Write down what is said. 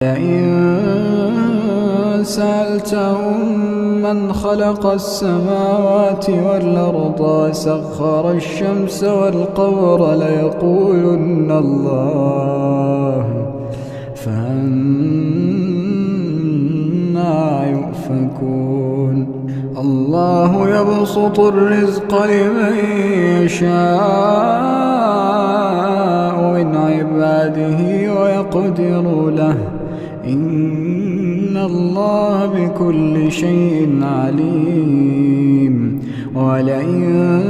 لئن سألتهم من خلق السماوات والأرض وسخر الشمس والقمر ليقولن الله فأنى يؤفكون الله يبسط الرزق لمن يشاء من عباده ويقدر له إن الله بكل شيء عليم. ولئن